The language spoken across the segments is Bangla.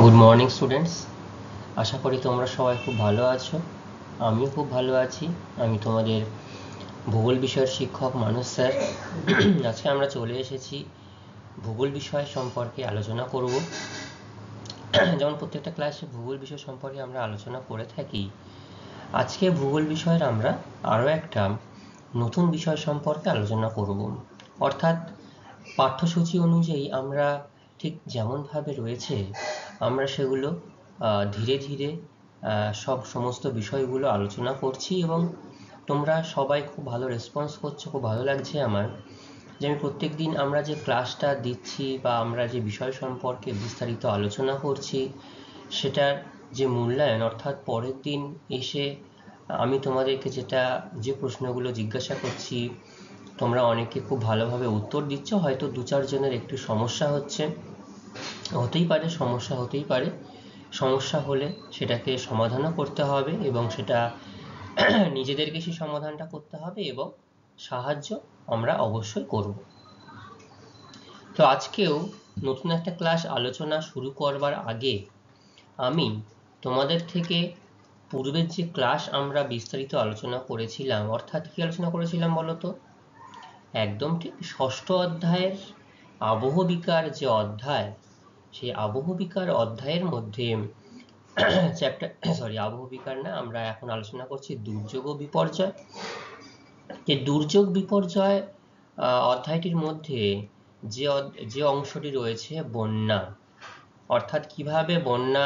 গুড মর্নিং স্টুডেন্টস, আশা করি তোমরা সবাই খুব ভালো আছো। আমিও খুব ভালো আছি। আমি তোমাদের ভূগোল বিষয়ের শিক্ষক মানুষ স্যার। আজকে আমরা চলে এসেছি ভূগোল বিষয় সম্পর্কে আলোচনা করব। যেমন প্রত্যেকটা ক্লাসে ভূগোল বিষয় সম্পর্কে আমরা আলোচনা করে থাকি, আজকে ভূগোল বিষয়ের আমরা আরও একটা নতুন বিষয় সম্পর্কে আলোচনা করব। অর্থাৎ পাঠ্যসূচি অনুযায়ী আমরা ঠিক যেমনভাবে রয়েছে আমরা সেগুলো ধীরে ধীরে সমস্ত বিষয়গুলো আলোচনা করছি, এবং তোমরা সবাই খুব ভালো রেসপন্স করছো। খুব ভালো লাগছে আমার যে আমি প্রত্যেক দিন আমরা যে ক্লাসটা দিচ্ছি বা আমরা যে বিষয় সম্পর্কে বিস্তারিত আলোচনা করছি সেটার যে মূল্যায়ন, অর্থাৎ পরের দিন এসে আমি তোমাদেরকে যে প্রশ্নগুলো জিজ্ঞাসা করছি তোমরা অনেকে খুব ভালোভাবে উত্তর দিচ্ছ। হয়তো দু চারজনের একটু সমস্যা হতেই পারে, সমস্যা হলে সেটাকে সমাধানও করতে হবে, এবং সেটা নিজেদেরকে সেই সমাধানটা করতে হবে, এবং সাহায্য আমরা অবশ্যই করব। তো আজকেও নতুন একটা ক্লাস আলোচনা শুরু করবার আগে আমি তোমাদের থেকে পূর্বের যে ক্লাস আমরা বিস্তারিত আলোচনা করেছিলাম, অর্থাৎ কি আলোচনা করেছিলাম বলো তো? একদম ঠিক ষষ্ঠ অধ্যায়ের আবহবিকার যে অধ্যায়, সেই আবহবিকার অধ্যায়ের মধ্যে আবহবিকার না, আমরা এখন আলোচনা করছি দুর্যোগ ও বিপর্যয়। যে দুর্যোগ বিপর্যয় অধ্যায়টির মধ্যে যে অংশটি রয়েছে বন্যা, অর্থাৎ কিভাবে বন্যা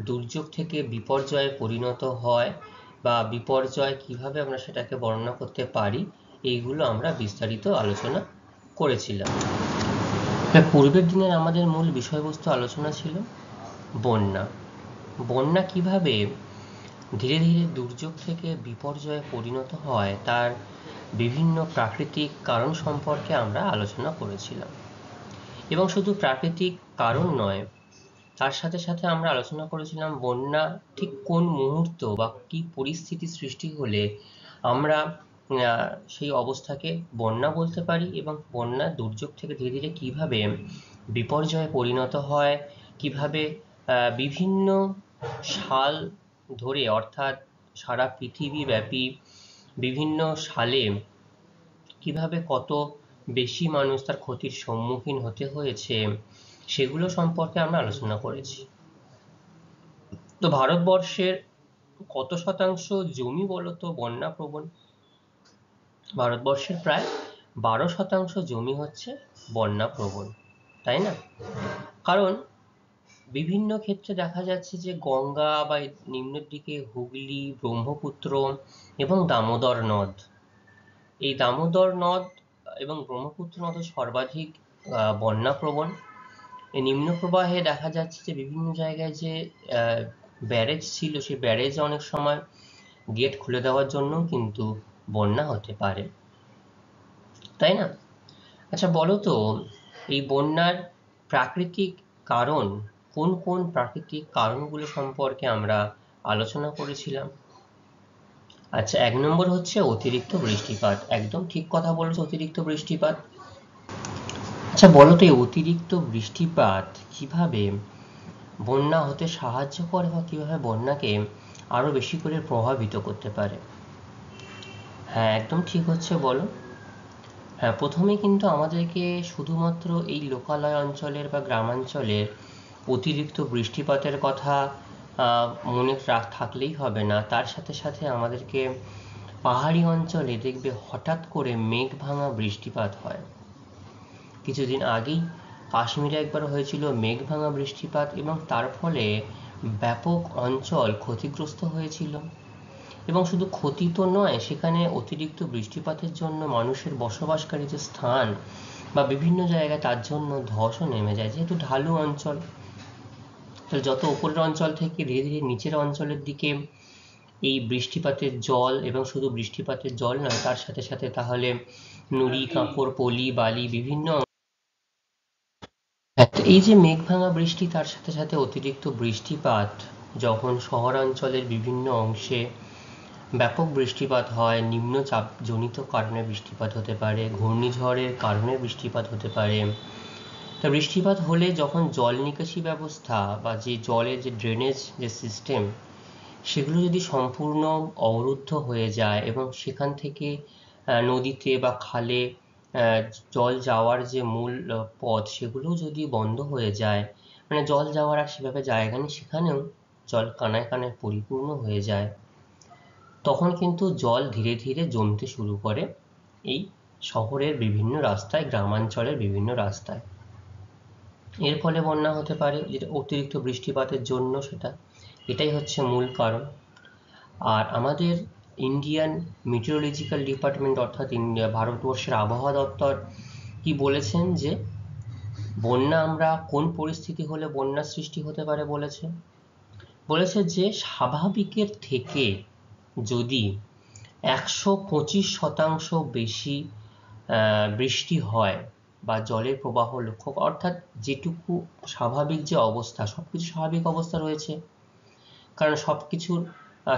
দুর্যোগ থেকে বিপর্যয়ে পরিণত হয় বা বিপর্যয় কিভাবে আমরা সেটাকে বর্ণনা করতে পারি, এইগুলো আমরা বিস্তারিত আলোচনা করেছিলাম। পূর্বের দিনের আমাদের মূল বিষয়বস্তু আলোচনা ছিল বন্যা। বন্যা কিভাবে ধীরে ধীরে দুর্যোগ থেকে বিপর্যয়ে পরিণত হয় তার বিভিন্ন প্রাকৃতিক কারণ সম্পর্কে আমরা আলোচনা করেছিলাম। এবং শুধু প্রাকৃতিক কারণ নয়, তার সাথে সাথে আমরা আলোচনা করেছিলাম বন্যা ঠিক কোন মুহূর্ত বা কি পরিস্থিতি সৃষ্টি হলে আমরা সেই অবস্থাকে বন্যা বলতে পারি, এবং বন্যা দুর্যোগ থেকে ধীরে ধীরে কিভাবে বিপর্যয়ে পরিণত হয়, কিভাবে বিভিন্ন সাল ধরে, অর্থাৎ সারা পৃথিবীব্যাপী বিভিন্ন সালে কিভাবে কত বেশি মানুষ তার ক্ষতির সম্মুখীন হতে হয়েছে, সেগুলো সম্পর্কে আমরা আলোচনা করেছি। তো ভারতবর্ষের কত শতাংশ জমি বলতো বন্যা প্রবণ? ভারতবর্ষের প্রায় 12% জমি হচ্ছে বন্যা প্রবণ, তাই না? কারণ বিভিন্ন ক্ষেত্রে দেখা যাচ্ছে যে গঙ্গা বা নিম্নের দিকে হুগলি, ব্রহ্মপুত্র এবং দামোদর নদ, এই দামোদর নদ এবং ব্রহ্মপুত্র নদ সর্বাধিক বন্যা প্রবণ। এই নিম্ন প্রবাহে দেখা যাচ্ছে যে বিভিন্ন জায়গায় যে ব্যারেজ ছিল, সেই ব্যারেজ অনেক সময় গেট খুলে দেওয়ার জন্য কিন্তু বন্যা হতে পারে, তাই না? আচ্ছা বলো তো, এই বন্যার প্রাকৃতিক কারণ কোন কোন প্রাকৃতিক কারণগুলো সম্পর্কে আমরা আলোচনা করেছিলাম? আচ্ছা, 1 নম্বর হচ্ছে অতিরিক্ত বৃষ্টিপাত। একদম ঠিক কথা বলেছো, অতিরিক্ত বৃষ্টিপাত। আচ্ছা বলো তো, এই অতিরিক্ত বৃষ্টিপাত কিভাবে বন্যা হতে সাহায্য করে বা কিভাবে বন্যাকে আরো বেশি করে প্রভাবিত করতে পারে? হ্যাঁ, একদম ঠিক হচ্ছে, বলো। হ্যাঁ, প্রথমে কিন্তু আমাদেরকে শুধুমাত্র এই লোকালয় অঞ্চলের বা গ্রামাঞ্চলের অতিরিক্ত বৃষ্টিপাতের কথা মনে থাকলেই হবে না, তার সাথে সাথে আমাদেরকে পাহাড়ি অঞ্চলে দেখবে হঠাৎ করে মেঘ ভাঙা বৃষ্টিপাত হয়। কিছুদিন আগেই কাশ্মীরে একবার হয়েছিল মেঘ ভাঙা বৃষ্টিপাত, এবং তার ফলে ব্যাপক অঞ্চল ক্ষতিগ্রস্ত হয়েছিল। এবং শুধু ক্ষতি তো নয়, সেখানে অতিরিক্ত বৃষ্টিপাতের জন্য মানুষের বসবাসকারী যে স্থান বা বিভিন্ন জায়গায় তার জন্য ধসও নেমে যায়, যেহেতু ঢালু অঞ্চল। তাহলে যত উপরের অঞ্চল থেকে ধীরে ধীরে নিচের অঞ্চলের দিকে এই বৃষ্টিপাতের জল, এবং শুধু বৃষ্টিপাতের জল নয়, তার সাথে সাথে তাহলে নুড়ি, কাঁকর, পলি, বালি বিভিন্ন, এই যে মেঘ ভাঙা বৃষ্টি, তার সাথে সাথে অতিরিক্ত বৃষ্টিপাত যখন শহরাঞ্চলের বিভিন্ন অংশে ব্যাপক বৃষ্টিপাত হয়, নিম্নচাপজনিত কারণে বৃষ্টিপাত হতে পারে, ঘূর্ণিঝড়ের কারণে বৃষ্টিপাত হতে পারে, তো বৃষ্টিপাত হলে যখন জল নিকাশি ব্যবস্থা বা যে জলের যে ড্রেনেজ যে সিস্টেম, সেগুলো যদি সম্পূর্ণ অবরুদ্ধ হয়ে যায় এবং সেখান থেকে নদীতে বা খালে জল যাওয়ার যে মূল পথ, সেগুলোও যদি বন্ধ হয়ে যায়, মানে জল যাওয়ার আর সেভাবে জায়গা নেই, সেখানেও জল কানায় কানায় পরিপূর্ণ হয়ে যায়, তখন কিন্তু জল ধীরে ধীরে জমতে শুরু করে এই শহরের বিভিন্ন রাস্তায়, গ্রামাঞ্চলের বিভিন্ন রাস্তায়। এর ফলে বন্যা হতে পারে, যেটা অতিরিক্ত বৃষ্টিপাতের জন্য, এটাই হচ্ছে মূল কারণ। আর আমাদের ইন্ডিয়ান মিটিওরোলজিক্যাল ডিপার্টমেন্ট, অর্থাৎ ভারতবর্ষের আবহাওয়া দপ্তর কি বলেছেন যে বন্যা আমরা কোন পরিস্থিতি হলে বন্যার সৃষ্টি হতে পারে বলেছে যে স্বাভাবিকের থেকে যদি 125% বেশি বৃষ্টি হয় বা জলের প্রবাহ লক্ষ্য, অর্থাৎ যেটুকু স্বাভাবিক যে অবস্থা, সবকিছু স্বাভাবিক অবস্থা রয়েছে, কারণ সবকিছুর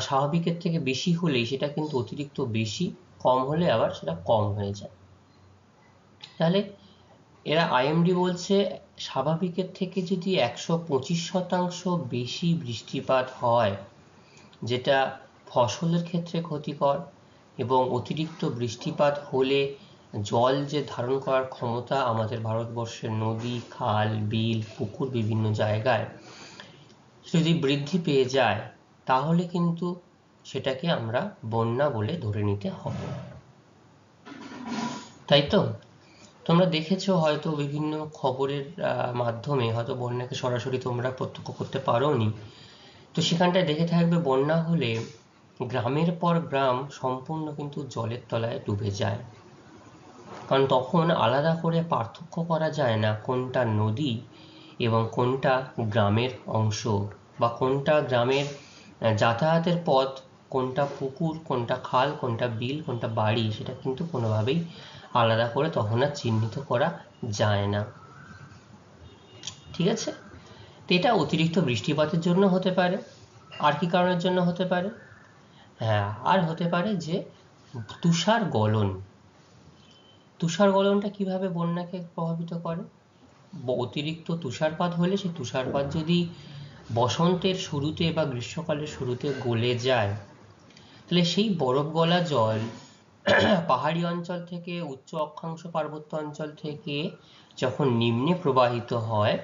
স্বাভাবিকের থেকে বেশি হলেই সেটা কিন্তু অতিরিক্ত বেশি, কম হলে আবার সেটা কম হয়ে যায়। তাহলে এরা আইএমডি বলছে স্বাভাবিকের থেকে যদি 125% বেশি বৃষ্টিপাত হয়, যেটা ফসলের ক্ষেত্রে ক্ষতিকর, এবং অতিরিক্ত বৃষ্টিপাত হলে জল যে ধারণ করার ক্ষমতা আমাদের ভারতবর্ষের নদী, খাল, বিল, পুকুর বিভিন্ন জায়গায় যদি বৃদ্ধি পেয়ে যায়, তাহলে কিন্তু সেটাকে আমরা বন্যা বলে ধরে নিতে হবে। তাই তো তোমরা দেখেছো হয়তো বিভিন্ন খবরের মাধ্যমে, হয়তো বন্যাকে সরাসরি তোমরা প্রত্যক্ষ করতে পারোনি, তো সেখানটায় দেখে থাকবে বন্যা হলে গ্রামের পর গ্রাম সম্পূর্ণ কিন্তু জলের তলায় ডুবে যায়। কারণ তখন আলাদা করে পার্থক্য করা যায় না কোনটা নদী এবং কোনটা গ্রামের অংশ, বা কোনটা গ্রামের যাতায়াতের পথ, কোনটা পুকুর, কোনটা খাল, কোনটা বিল, কোনটা বাড়ি, সেটা কিন্তু কোনোভাবেই আলাদা করে তখন আর চিহ্নিত করা যায় না। ঠিক আছে, তো এটা অতিরিক্ত বৃষ্টিপাতের জন্য হতে পারে। আর কি কারণের জন্য হতে পারে? হ্যাঁ, আর হতে পারে যে তুষার গলন। তুষার গলনটা কিভাবে বন্যাকে প্রভাবিত করে? অতিরিক্ত তুষারপাত হলে সেই তুষারপাত যদি বসন্তের শুরুতে বা গ্রীষ্মকালের শুরুতে গলে যায়, তাহলে সেই বরফ গলা জল পাহাড়ি অঞ্চল থেকে, উচ্চ অক্ষাংশ পার্বত্য অঞ্চল থেকে যখন নিম্নে প্রবাহিত হয়,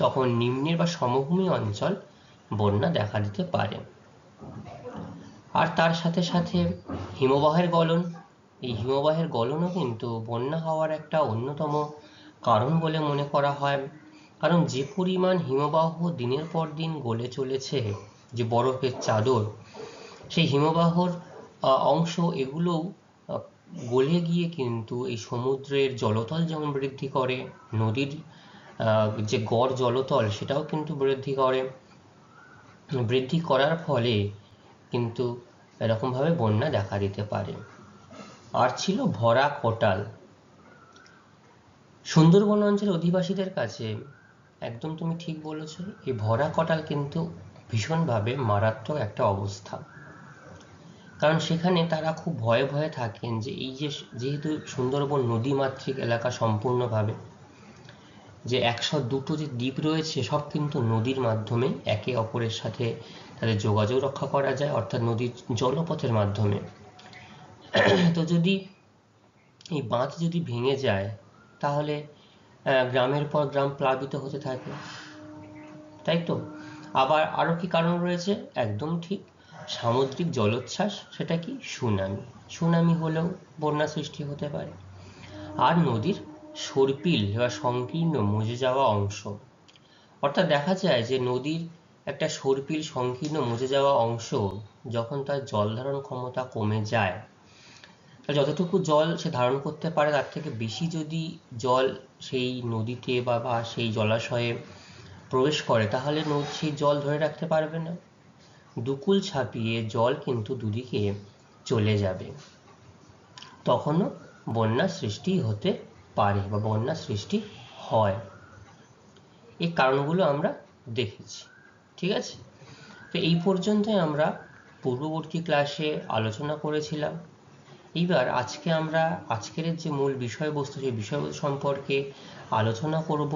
তখন নিম্নের বা সমভূমি অঞ্চল বন্যা দেখা দিতে পারে। আর তার সাথে সাথে হিমবাহের গলন, এই হিমবাহের গলনও কিন্তু বন্যা হওয়ার একটা অন্যতম কারণ বলে মনে করা হয়। কারণ যে পরিমাণ হিমবাহ দিনের পর দিন গলে চলেছে, যে বরফের চাদর, সেই হিমবাহর অংশ এগুলোও গলে গিয়ে কিন্তু এই সমুদ্রের জলতল যেমন বৃদ্ধি করে, নদীর যে গড় জলতল সেটাও কিন্তু বৃদ্ধি করে। বৃদ্ধি করার ফলে কিন্তু এরকমভাবে বন্যা দেখা দিতে পারে। আর ছিল ভরা কোটাল। সুন্দরবন অঞ্চলের অধিবাসীদের কাছে একদম তুমি ঠিক বলেছো, এই ভরা কোটাল কিন্তু ভীষণভাবে মারাত্মক একটা অবস্থা। কারণ সেখানে তারা খুব ভয়ে ভয়ে থাকেন যে এই যেহেতু সুন্দরবন নদীমাতৃক এলাকা সম্পূর্ণভাবে, যে 102টো যে দ্বীপ রয়েছে সব কিন্তু নদীর মাধ্যমে একে অপরের সাথে তাদের যোগাযোগ রক্ষা করা যায়, অর্থাৎ নদীর জলপথের মাধ্যমে। তো যদি এই বাঁধ যদি ভেঙে যায়, তাহলে গ্রামের পর গ্রাম প্লাবিত হতে থাকে, তাই তো। আবার আরও কি কারণ রয়েছে? একদম ঠিক, সামুদ্রিক জলোচ্ছ্বাস, সেটা কি সুনামি। সুনামি হলেও বন্যা সৃষ্টি হতে পারে। আর নদীর সর্পিল বা সংকীর্ণ মজে যাওয়া অংশ, অর্থাৎ দেখা যায় যে নদীর একটা সর্পিল সংকীর্ণ মজে যাওয়া অংশ যখন তার জল ধারণ ক্ষমতা কমে যায়, যতটুকু জল সে ধারণ করতে পারে তার থেকে বেশি যদি জল সেই নদীতে বা সেই জলাশয়ে প্রবেশ করে, তাহলে সেই জল ধরে রাখতে পারবে না, দুকুল ছাপিয়ে জল কিন্তু দুদিকে চলে যাবে, তখনও বন্যা সৃষ্টি হতে পারে বা বন্যা সৃষ্টি হয়। এই কারণগুলো আমরা দেখেছি। ঠিক আছে, তো এই পর্যন্তই আমরা পূর্ববর্তী ক্লাসে আলোচনা করেছিলাম। এইবার আজকের যে মূল বিষয়বস্তু, সেই বিষয়বস্তু সম্পর্কে আলোচনা করব।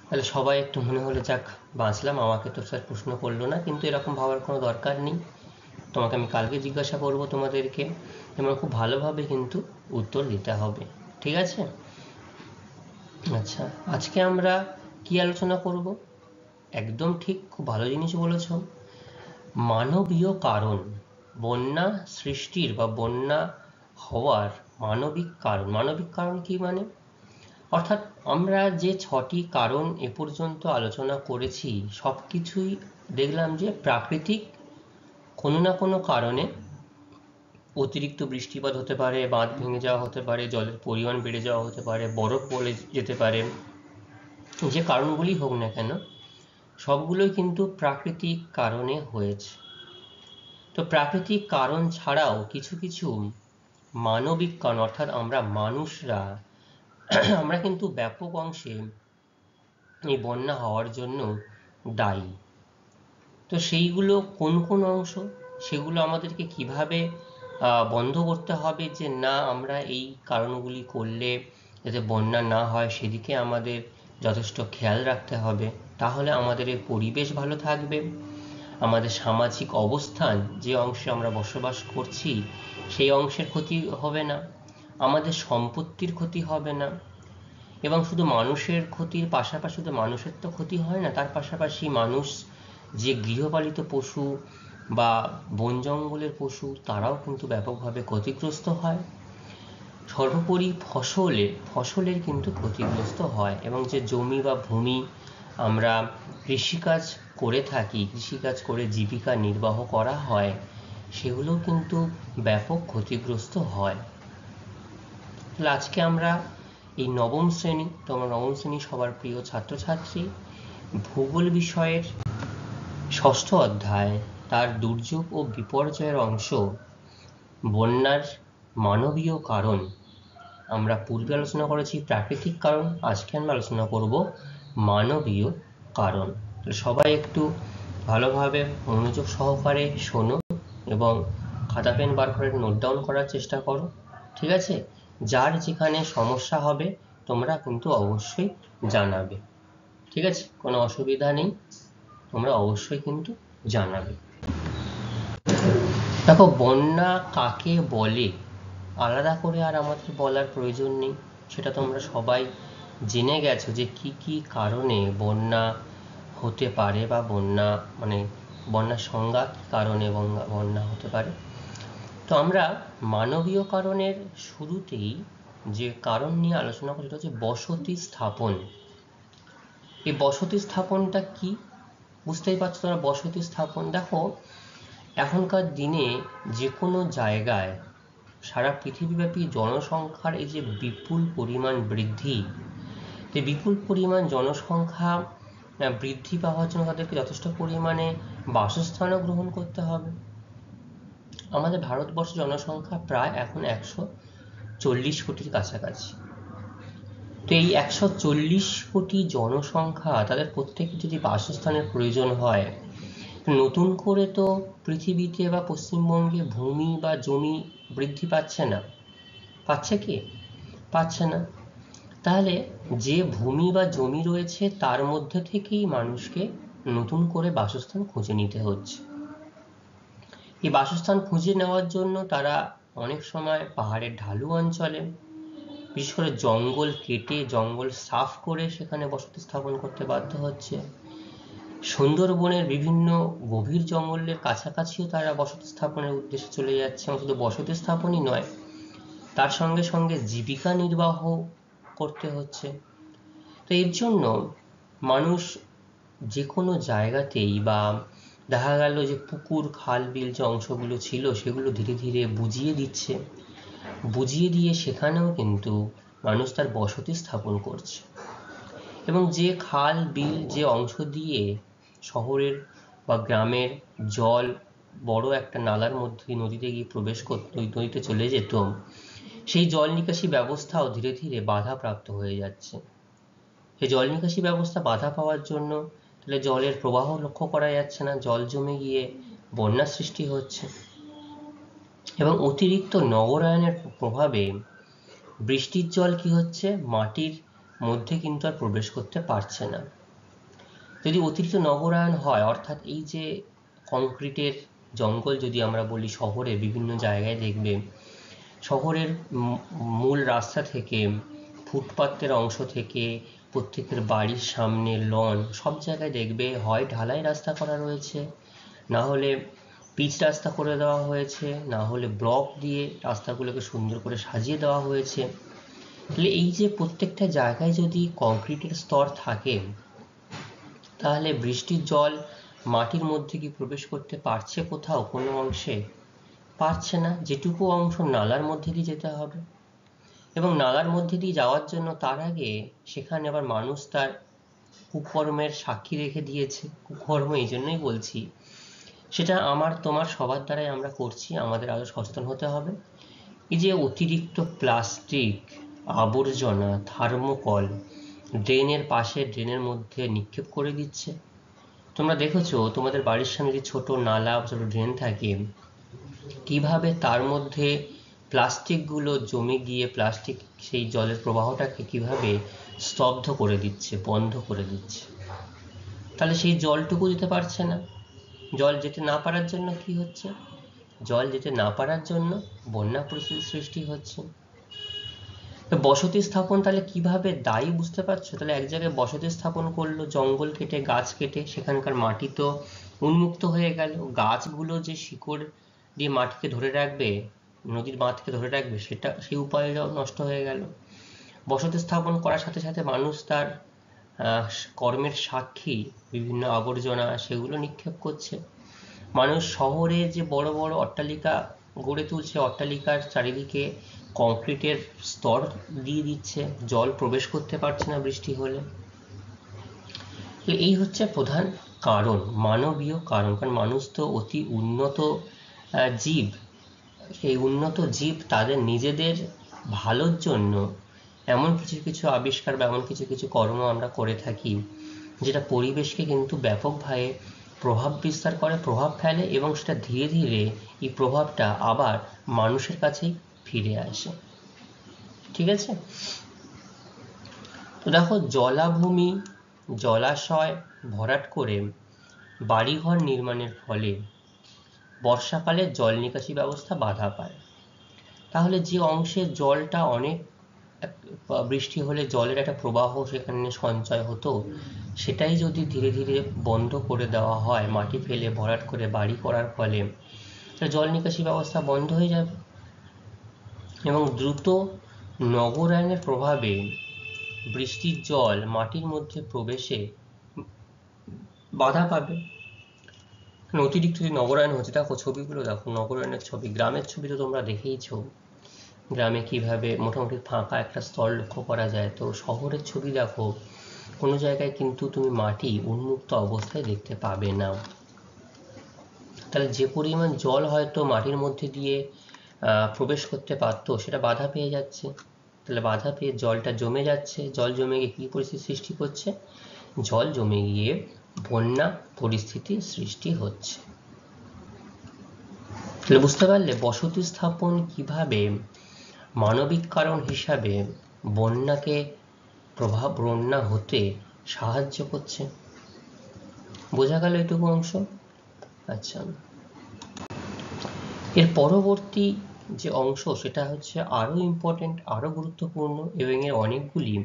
তাহলে সবাই একটু মনে হলো যাক বাঁচলাম, আমাকে তো স্যার প্রশ্ন করলো না, কিন্তু এরকম ভাবার কোনো দরকার নেই। তোমাকে আমি কালকে জিজ্ঞাসা করব তোমাদেরকে, এবং খুব ভালোভাবে কিন্তু উত্তর দিতে হবে, ঠিক আছে? আচ্ছা, আজকে আমরা কি আলোচনা করব? একদম ঠিক, খুব ভালো জিনিস বলেছ। মানবীয় কারণ, বন্যা সৃষ্টির বা বন্যা হওয়ার মানবিক কারণ। মানবিক কারণ কি মানে? অর্থাৎ আমরা যে 6টি কারণ এ পর্যন্ত আলোচনা করেছি, সব কিছুই দেখলাম যে প্রাকৃতিক কোনো না কোনো কারণে অতিরিক্ত বৃষ্টিপাত হতে পারে, বাঁধ ভেঙে যাওয়া হতে পারে, জলের পরিমাণ বেড়ে যাওয়া হতে পারে, বরফ গলে যেতে পারে। যে কারণগুলি হোক না কেন, সবগুলোই কিন্তু প্রাকৃতিক কারণে হয়েছে। তো প্রাকৃতিক কারণ ছাড়াও কিছু কিছু মানবিক কারণ, অর্থাৎ আমরা মানুষরা আমরা কিন্তু ব্যাপক অংশে এই বন্যা হওয়ার জন্য দায়ী। তো সেইগুলো কোন কোন অংশ, সেগুলো আমাদেরকে কিভাবে বন্ধ করতে হবে, যে না আমরা এই কারণগুলি করলে যাতে বন্যা না হয় সেদিকে আমাদের যথেষ্ট খেয়াল রাখতে হবে। তাহলে আমাদের এই পরিবেশ ভালো থাকবে, আমাদের সামাজিক অবস্থান, যে অংশে আমরা বসবাস করছি সেই অংশের ক্ষতি হবে না, আমাদের সম্পত্তির ক্ষতি হবে না, এবং শুধু মানুষের ক্ষতির পাশাপাশি শুধু মানুষের তো ক্ষতি হয় না, তার পাশাপাশি মানুষ যে গৃহপালিত পশু বা বন জঙ্গলের পশু, তারাও কিন্তু ব্যাপকভাবে ক্ষতিগ্রস্ত হয়। সর্বোপরি ফসলের কিন্তু ক্ষতিগ্রস্ত হয়, এবং যে জমি বা ভূমি আমরা কৃষিকাজ করে থাকি, কৃষিকাজ করে জীবিকা নির্বাহ করা হয়, সেগুলোও কিন্তু ব্যাপক ক্ষতিগ্রস্ত হয়। তাহলে আজকে আমরা এই নবম শ্রেণী, তোমরা নবম শ্রেণী সবার প্রিয় ছাত্রছাত্রী, ভূগোল বিষয়ের 6ষ্ঠ অধ্যায়, তার দুর্যোগ ও বিপর্যয়ের অংশ বন্যার মানবীয় কারণ। আমরা পূর্বে আলোচনা করেছি প্রাকৃতিক কারণ, আজকে আমরা আলোচনা করব মানবীয় কারণ। সবাই একটু ভালোভাবে মনোযোগ সহকারে শোনো এবং খাতা পেন বার করে নোট ডাউন করার চেষ্টা করো, ঠিক আছে? যার যেখানে সমস্যা হবে তোমরা কিন্তু অবশ্যই জানাবে, ঠিক আছে? কোনো অসুবিধা নেই, তোমরা অবশ্যই কিন্তু জানাবে। দেখো, বন্যা কাকে বলে আলাদা করে আর আমাদের বলার প্রয়োজন নেই, সেটা তোমরা সবাই জেনে গেছো যে কি কি কারণে বন্যা হতে পারে, বা বন্যার সংজ্ঞা কি কারণে বন্যা হতে পারে। তো আমরা মানবীয় কারণের শুরুতেই যে কারণ নিয়ে আলোচনা করি সেটা হচ্ছে বসতি স্থাপন। এই বসতি স্থাপনটা কি, বুঝতেই পারছো তোমরা? বসতি স্থাপন, দেখো এখনকার দিনে যে কোনো জায়গায় সারা পৃথিবীব্যাপী জনসংখ্যার এই যে বিপুল পরিমাণ বৃদ্ধি, এই বিপুল পরিমাণ জনসংখ্যা বৃদ্ধি পাওয়ার জন্য তাদেরকে যথেষ্ট পরিমাণে বাসস্থানও গ্রহণ করতে হবে। আমাদের ভারতবর্ষের জনসংখ্যা প্রায় এখন 140 কোটির কাছাকাছি। তো এই 140 কোটি জনসংখ্যা, তাদের প্রত্যেকের যদি বাসস্থানের প্রয়োজন হয়, নতুন করে তো পৃথিবীতে বা পশ্চিমবঙ্গে ভূমি বা জমি বৃদ্ধি পাচ্ছে না। পাচ্ছে কি? পাচ্ছে না। তাহলে যে ভূমি বা জমি রয়েছে তার মধ্যে থেকেই মানুষকে নতুন করে বাসস্থান খুঁজে নিতে হচ্ছে। এই বাসস্থান খুঁজে নেওয়ার জন্য তারা অনেক সময় পাহাড়ের ঢালু অঞ্চলে, বিশেষ করে জঙ্গল কেটে, জঙ্গল সাফ করে সেখানে বসতি স্থাপন করতে বাধ্য হচ্ছে। সুন্দরবনের বিভিন্ন গভীর জঙ্গলের কাছাকাছিও তারা বসতি স্থাপনের উদ্দেশ্যে চলে যাচ্ছে। শুধু বসতি স্থাপনই নয়, তার সঙ্গে সঙ্গে জীবিকা নির্বাহ করতে হচ্ছে। তো এর জন্য মানুষ যে কোনো জায়গাতেই, বা দেখা গেল যে পুকুর খাল বিল যে অংশগুলো ছিল সেগুলো ধীরে ধীরে বুঝিয়ে দিচ্ছে, বুঝিয়ে দিয়ে সেখানেও কিন্তু মানুষ তার বসতি স্থাপন করছে। এবং যে খাল বিল যে অংশ দিয়ে শহরের বা গ্রামের জল বড় একটা নালার মধ্যে নদীতে গিয়ে প্রবেশ করত, নদীতে চলে যেত, সেই জল নিকাশি ব্যবস্থাও ধীরে ধীরে বাধাপ্রাপ্ত হয়ে যাচ্ছে। সেই জল নিকাশি ব্যবস্থা বাধা পাওয়ার জন্য তাহলে জলের প্রবাহ লক্ষ্য করা যাচ্ছে না, জল জমে গিয়ে বন্যার সৃষ্টি হচ্ছে। এবং অতিরিক্ত নগরায়নের প্রভাবে বৃষ্টির জল কি হচ্ছে, মাটির মধ্যে কিন্তু আর প্রবেশ করতে পারছে না। যদি অতিরিক্ত নগরায়ন হয়, অর্থাৎ এই যে কংক্রিটের জঙ্গল যদি আমরা বলি, শহরে বিভিন্ন জায়গায় দেখবে শহরের মূল রাস্তা থেকে, ফুটপাতের অংশ থেকে, প্রত্যেকের বাড়ির সামনে লন, সব জায়গায় দেখবে হয় ঢালাই রাস্তা করা রয়েছে, না হলে পিচ রাস্তা করে দেওয়া হয়েছে, না হলে ব্লক দিয়ে রাস্তাগুলোকে সুন্দর করে সাজিয়ে দেওয়া হয়েছে। তাহলে এই যে প্রত্যেকটা জায়গায় যদি কংক্রিটের স্তর থাকে, তাহলে বৃষ্টির জল মাটির মধ্যে কি প্রবেশ করতে পারছে কোথাও কোনো অংশে? পারছে না। যেটুকু অংশ নালার মধ্যে দিয়ে যেতে হবে, এবং নালার মধ্যে দিয়ে যাওয়ার জন্য তার আগে সেখানে আবার মানুষ তার কুকর্মের সাক্ষী রেখে দিয়েছে। কুকর্ম এই জন্যই বলছি, সেটা আমার তোমার সবার দ্বারাই আমরা করছি, আমাদের আরো সচেতন হতে হবে। এই যে অতিরিক্ত প্লাস্টিক, আবর্জনা, থার্মোকল ড্রেনের পাশে, ড্রেনের মধ্যে নিক্ষেপ করে দিচ্ছে। তোমরা দেখেছো তোমাদের বাড়ির সামনে যে ছোট নালা, ছোট ড্রেন থাকে, কিভাবে তার মধ্যে প্লাস্টিকগুলো জমে গিয়ে প্লাস্টিক সেই জলের প্রবাহটাকে কিভাবে স্তব্ধ করে দিচ্ছে, বন্ধ করে দিচ্ছে। তাহলে সেই জলটুকু যেতে পারছে না। জল যেতে না পারার জন্য কি হচ্ছে? জল যেতে না পারার জন্য বন্যা পরিস্থিতির সৃষ্টি হচ্ছে। বসতি স্থাপন তাহলে কিভাবে দায়ী বুঝতে পারছো? তাহলে এক জায়গায় বসতি স্থাপন করলো, জঙ্গল কেটে, গাছ কেটে, সেখানকার মাটি তো উন্মুক্ত হয়ে গেল। গাছগুলো যে শিকড় দিয়ে মাটিকে ধরে রাখবে, নদীর বাঁধকে ধরে রাখবে, সেটা সেই উপায়টাও নষ্ট হয়ে গেল। বসতি স্থাপন করার সাথে সাথে মানুষ তার কর্মের সাক্ষী বিভিন্ন আবর্জনা সেগুলো নিক্ষেপ করছে। মানুষ শহরে যে বড় বড় অট্টালিকা গড়ে তুলছে, অট্টালিকার চারিদিকে কংক্রিটের স্তর দিয়ে দিচ্ছে, জল প্রবেশ করতে পারছে না বৃষ্টি হলে। এই হচ্ছে প্রধান কারণ, মানবীয় কারণ। কারণ মানুষ তো অতি উন্নত জীব। সেই উন্নত জীব তাদের নিজেদের ভালোর জন্য এমন কিছু কিছু আবিষ্কার বা এমন কিছু কিছু কর্ম আমরা করে থাকি, যেটা পরিবেশকে কিন্তু ব্যাপকভাবে প্রভাব বিস্তার করে, প্রভাব ফেলে, এবং সেটা ধীরে ধীরে এই প্রভাবটা আবার মানুষের কাছেই ফিরে আসে। ঠিক আছে? তো দেখো, জলাভূমি, জলাশয় ভরাট করে বাড়িঘর নির্মাণের ফলে বর্ষাকালে জল নিকাশি ব্যবস্থা বাধা পায়। তাহলে যে অংশে জলটা অনেক, বৃষ্টি হলে জলের একটা প্রবাহ সেখানে সঞ্চয় হতো, সেটাই যদি ধীরে ধীরে বন্ধ করে দেওয়া হয়, মাটি ফেলে ভরাট করে বাড়ি করার ফলে, জল নিকাশি ব্যবস্থা বন্ধ হয়ে যাবে। এবং দ্রুত নগরায়নের প্রভাবে বৃষ্টির জল মাটির মধ্যে প্রবেশে বাধা পাবে। অতিরিক্ত যে নগরায়ন হচ্ছে, দেখো ছবিগুলো দেখো, নগরায়নের ছবি, গ্রামের ছবি তো তোমরা দেখেইছো, গ্রামে কিভাবে মোটামুটি ফাঁকা একটা স্তর লক্ষ্য করা যায়। তো শহরের ছবি দেখো, কোনো জায়গায় কিন্তু তুমি মাটি উন্মুক্ত অবস্থায় দেখতে পাবে না। তাহলে যে পরিমাণ জল হয়তো মাটির মধ্যে দিয়ে প্রবেশ করতে পারতো, সেটা বাধা পেয়ে যাচ্ছে। তাহলে বাধা পেয়ে জলটা জমে যাচ্ছে, জল জমে গিয়ে কী পরিস্থিতি সৃষ্টি করছে? জল জমে গিয়ে বন্যা পরিস্থিতির সৃষ্টি হচ্ছে। তাহলে বুঝতে পারলে বসতি স্থাপন কিভাবে মানবিক কারণ হিসাবে বন্যাকে বন্যা হতে সাহায্য করছে। বোঝা গেল এটুকু অংশ? আচ্ছা, এর পরবর্তী যে অংশ সেটা হচ্ছে আরো ইম্পর্টেন্ট, আরো গুরুত্বপূর্ণ, এবং এর অনেকগুলি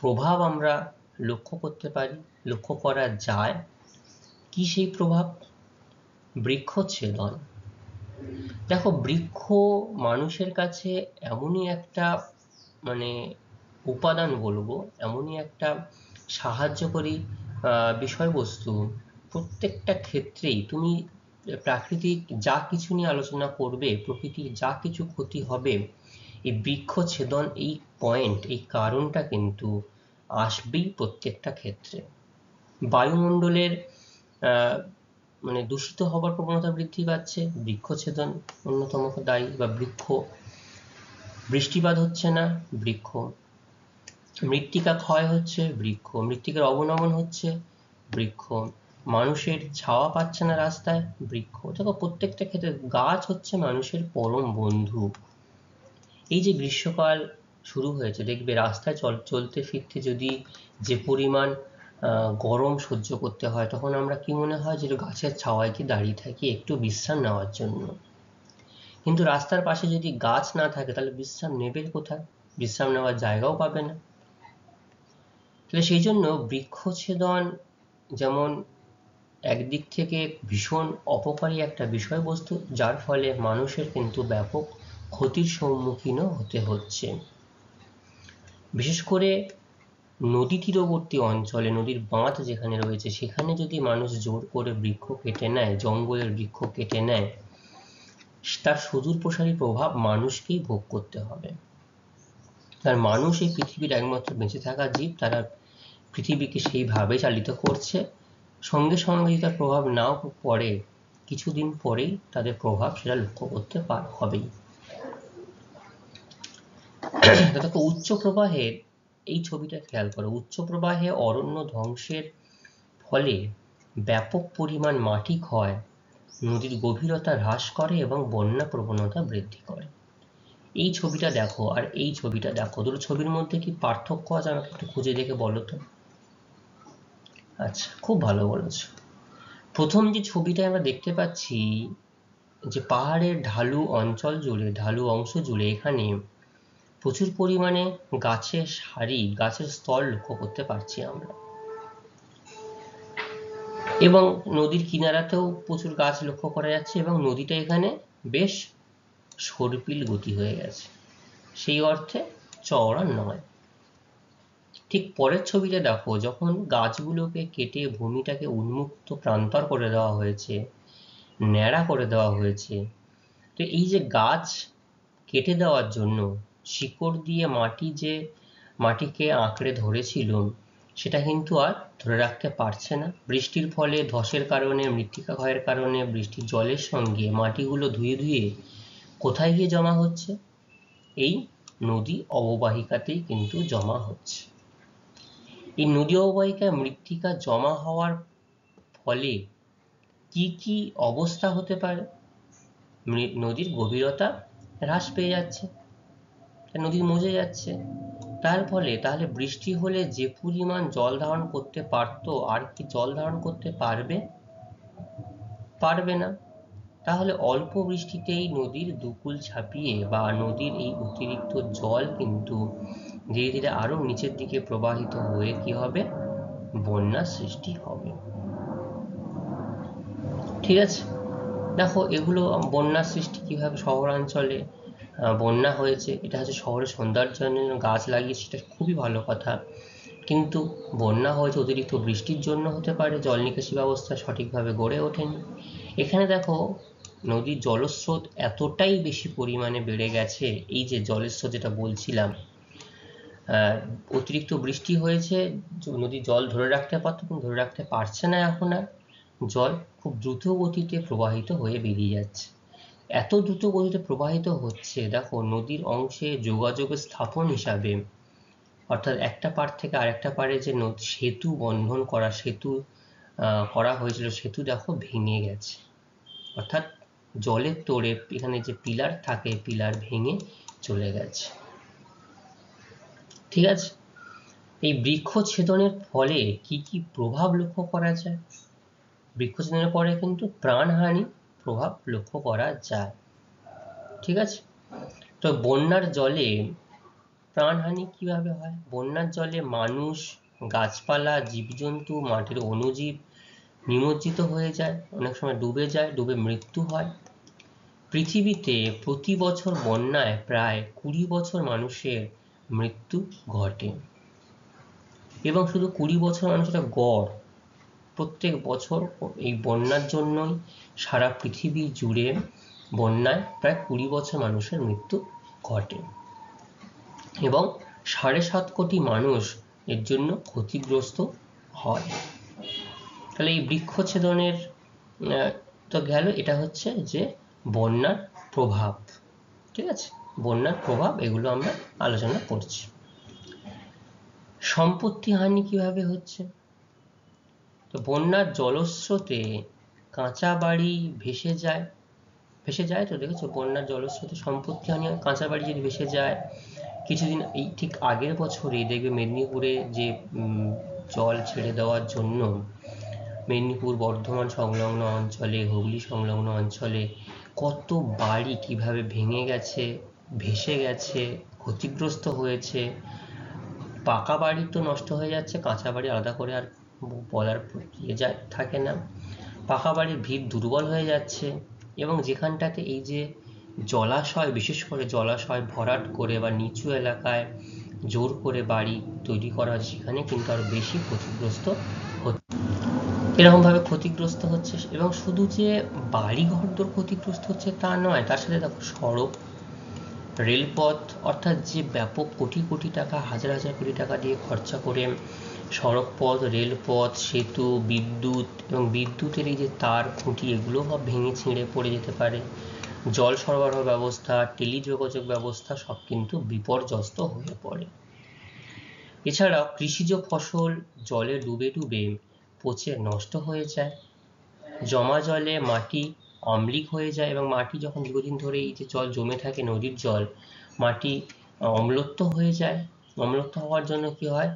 প্রভাব আমরা লক্ষ্য করতে পারি, লক্ষ্য করা যায়। কি সেই প্রভাব? বৃক্ষচ্ছেদন। দেখো, বৃক্ষ মানুষের কাছে এমনই একটা মানে উপাদান বলবো, এমনই একটা সাহায্যকারী বিষয়বস্তু, প্রত্যেকটা ক্ষেত্রেই তুমি প্রাকৃতিক যা কিছু নিয়ে আলোচনা করবে, প্রকৃতির যা কিছু ক্ষতি হবে, এই বৃক্ষচ্ছেদন, এই পয়েন্ট, এই কারণটা কিন্তু আসবেই প্রত্যেকটা ক্ষেত্রে। বায়ুমণ্ডলের দূষিত হবার প্রবণতা বৃদ্ধি পাচ্ছে, বৃক্ষচ্ছেদন অন্যতম দায়ী, বা বৃষ্টিপাত হচ্ছে না, বৃক্ষ, মৃত্তিকা ক্ষয় হচ্ছে, বৃক্ষ, মৃত্তিকার অবনমন হচ্ছে, বৃক্ষ, মানুষের ছাওয়া পাচ্ছে না রাস্তায়, বৃক্ষ। দেখো প্রত্যেকটা ক্ষেত্রে গাছ হচ্ছে মানুষের পরম বন্ধু। এই যে গ্রীষ্মকাল শুরু হয়েছে, দেখবে রাস্তায় চলতে ফিরতে যদি যে পরিমাণ গরম সহ্য করতে হয়, তখন আমরা কি মনে হয় যে গাছের ছাওয়ায় কি দাঁড়িয়ে থাকি একটু বিশ্রাম নেওয়ার জন্য। কিন্তু রাস্তার পাশে যদি গাছ না থাকে তাহলে বিশ্রাম নেবে কোথায়? বিশ্রাম নেওয়ার জায়গাও পাবে না। তাহলে সেই জন্য বৃক্ষছেদন যেমন একদিক থেকে ভীষণ অপকারী একটা বিষয়বস্তু, যার ফলে মানুষের কিন্তু ব্যাপক ক্ষতির সম্মুখীনও হতে হচ্ছে। বিশেষ করে নদী তীরবর্তী অঞ্চলে, নদীর বাঁধ যেখানে রয়েছে, সেখানে যদি মানুষ জোর করে বৃক্ষ কেটে নেয়, জঙ্গলের বৃক্ষ কেটে নেয়, তার সুদূর প্রসারী প্রভাব মানুষকেই ভোগ করতে হবে। আর মানুষ এই পৃথিবীর একমাত্র বেঁচে থাকা জীব, তারা পৃথিবীকে সেইভাবে চালিত করছে। সঙ্গে সঙ্গে যদি তার প্রভাব নাও পড়ে, কিছুদিন পরেই তাদের প্রভাব সেটা লক্ষ্য করতে হবেই। দেখো উচ্চ প্রবাহের এই ছবিটা খেয়াল করো। উচ্চ প্রবাহে অরণ্য ধ্বংসের ফলে ব্যাপক পরিমাণ মাটি ক্ষয়, নদীর গভীরতা হ্রাস করে এবং বন্যা প্রবণতা বৃদ্ধি করে। এই ছবিটা দেখো আর এই ছবিটা দেখো, দুটো ছবির মধ্যে কি পার্থক্য আছে আমাকে একটু খুঁজে দেখে বলো তো। আচ্ছা, খুব ভালো বলেছো। প্রথম যে ছবিটা আমরা দেখতে পাচ্ছি, যে পাহাড়ের ঢালু অঞ্চল জুড়ে, ঢালু অংশ জুড়ে এখানে প্রচুর পরিমাণে গাছের সারি, গাছের স্তর লক্ষ্য করতে পারছি আমরা। এবং নদীর কিনারাতেও প্রচুর গাছ লক্ষ্য করা যাচ্ছে, এবং নদীটা এখানে বেশ সর্পিল গতি হয়ে গেছে, সেই অর্থে চওড়া নয়। ঠিক পরের ছবিটা দেখো, যখন গাছগুলোকে কেটে ভূমিটাকে উন্মুক্ত প্রান্তর করে দেওয়া হয়েছে, ন্যাড়া করে দেওয়া হয়েছে, তো এই যে গাছ কেটে দেওয়ার জন্য শিকড় দিয়ে মাটিকে আঁকড়ে ধরেছিল, সেটা কিন্তু আর ধরে রাখতে পারছে না। বৃষ্টির ফলে ধসের কারণে, মৃত্তিকা ক্ষয়ের কারণে বৃষ্টির জলের সঙ্গে মাটিগুলো ধুয়ে ধুয়ে কোথায় গিয়ে জমা হচ্ছে? এই নদী অববাহিকাতেই কিন্তু জমা হচ্ছে। এই নদী অববাহিকায় মৃত্তিকা জমা হওয়ার ফলে কি কি অবস্থা হতে পারে? নদীর গভীরতা হ্রাস পেয়ে যাচ্ছে, নদী মজে যাচ্ছে। তার ফলে তাহলে বৃষ্টি হলে যে পরিমাণ জল ধারণ করতে পারতো, আর কি জল ধারণ করতে পারবে? পারবে না। তাহলে অল্প বৃষ্টিতেই নদীর দুকুল ছাপিয়ে বা নদীর এই অতিরিক্ত জল কিন্তু ধীরে ধীরে আরো নিচের দিকে প্রবাহিত হয়ে কি হবে? বন্যার সৃষ্টি হবে। ঠিক আছে, দেখো এগুলো বন্যার সৃষ্টি কিভাবে শহরাঞ্চলে বন্যা হয়েছে, এটা হচ্ছে শহরের সৌন্দর্যায়নের জন্য গাছ লাগিয়েছে, সেটা খুবই ভালো কথা। কিন্তু বন্যা হয়েছে অতিরিক্ত বৃষ্টির জন্য হতে পারে, জল নিকাশি ব্যবস্থা সঠিকভাবে গড়ে ওঠেনি। এখানে দেখো নদীর জলস্রোত এতটাই বেশি পরিমাণে বেড়ে গেছে, এই যে জলের স্রোত যেটা বলছিলাম, অতিরিক্ত বৃষ্টি হয়েছে, নদী জল ধরে রাখতে পারত কিন্তু ধরে রাখতে পারছে না। এখন আর জল খুব দ্রুত গতিতে প্রবাহিত হয়ে বেরিয়ে যাচ্ছে। এত দ্রুত গতিতে প্রবাহিত হচ্ছে, দেখো নদীর অংশে যোগাযোগের স্থাপন হিসাবে, অর্থাৎ একটা পাড় থেকে আরেকটা পাড়ে যে সেতু বন্ধন করা, সেতু করা হয়েছিল, সেতু দেখো ভেঙে গেছে। অর্থাৎ জলের তোড়ে এখানে যে পিলার থাকে, পিলার ভেঙে চলে গেছে। ঠিক আছে, এই বৃক্ষছেদনের ফলে কি কি প্রভাব লক্ষ্য করা যায়? বৃক্ষছেদনের পরে কিন্তু প্রাণহানি প্রভাব লক্ষ্য করা যায়। ঠিক আছে, তো বন্যার জলে প্রাণহানি কিভাবে হয়? বন্যার জলে মানুষ, গাছপালা, জীবজন্তু, মাটির অণুজীব নিমজ্জিত হয়ে যায়, অনেক সময় ডুবে যায়, ডুবে মৃত্যু হয়। পৃথিবীতে প্রতি বছর বন্যায় প্রায় 20 বছর মানুষের মৃত্যু ঘটে, এবং শুধু 20 বছর মানুষের গড়। প্রত্যেক বছর এই বন্যার জন্যই সারা পৃথিবী জুড়ে বন্যায় প্রায় 20 বছর মানুষের মৃত্যু ঘটে, এবং 7.5 কোটি মানুষ এর জন্য ক্ষতিগ্রস্ত হয়। তাহলে এই বৃক্ষছেদনের তো গেল, এটা হচ্ছে যে বন্যার প্রভাব। ঠিক আছে, বন্যার প্রভাব এগুলো আমরা আলোচনা করছি। সম্পত্তি হানি কিভাবে হচ্ছে? তো বন্যার জলস্রোতে কাঁচা বাড়ি ভেসে যায় তো দেখেছো, বন্যার জলস্রোতে সম্পত্তি হানি হয়, কাঁচা বাড়ি যদি ভেসে যায়। কিছুদিন এই ঠিক আগের বছরে দেখবে মেদিনীপুরে যে জল ছেড়ে দেওয়ার জন্য মেদিনীপুর বর্ধমান সংলগ্ন অঞ্চলে, হুগলি সংলগ্ন অঞ্চলে কত বাড়ি কিভাবে ভেঙে গেছে, ভেসে গেছে, ক্ষতিগ্রস্ত হয়েছে। পাকা বাড়ি তো নষ্ট হয়ে যাচ্ছে, কাঁচা বাড়ি আলাদা করে আর বলার থাকে না। পাকা বাড়ির ভিত দুর্বল হয়ে যাচ্ছে, এবং যেখানটাতে এই যে জলাশয়, বিশেষ করে জলাশয় ভরাট করে বা নিচু এলাকায় জোর করে বাড়ি তৈরি করা হচ্ছে, সেখানে কিন্তু আরো বেশি ক্ষতিগ্রস্ত হচ্ছে। এরকমভাবে ক্ষতিগ্রস্ত হচ্ছে, এবং শুধু যে বাড়ি ঘরদোর ক্ষতিগ্রস্ত হচ্ছে তা নয়, তার সাথে দেখো সড়ক, রেলপথ, অর্থাৎ যে ব্যাপক কোটি কোটি টাকা, হাজার হাজার কোটি টাকা দিয়ে খরচা করে সড়কপথ, রেলপথ, সেতু, বিদ্যুৎ এবং বিদ্যুতের এই যে তার, খুঁটি, এগুলো সব ভেঙে ছিঁড়ে পড়ে যেতে পারে। জল সরবরাহ ব্যবস্থা, টেলিযোগাযোগ ব্যবস্থা সব কিন্তু বিপর্যস্ত হয়ে পড়ে। এছাড়াও কৃষিজ ফসল জলে ডুবে ডুবে পচে নষ্ট হয়ে যায়। জমা জলে মাটি অম্লিক হয়ে যায়, এবং মাটি যখন দীর্ঘদিন ধরে এই যে জল জমে থাকে, নদীর জল, মাটি অম্লত্ব হয়ে যায়। অম্লত্ব হওয়ার জন্য কি হয়,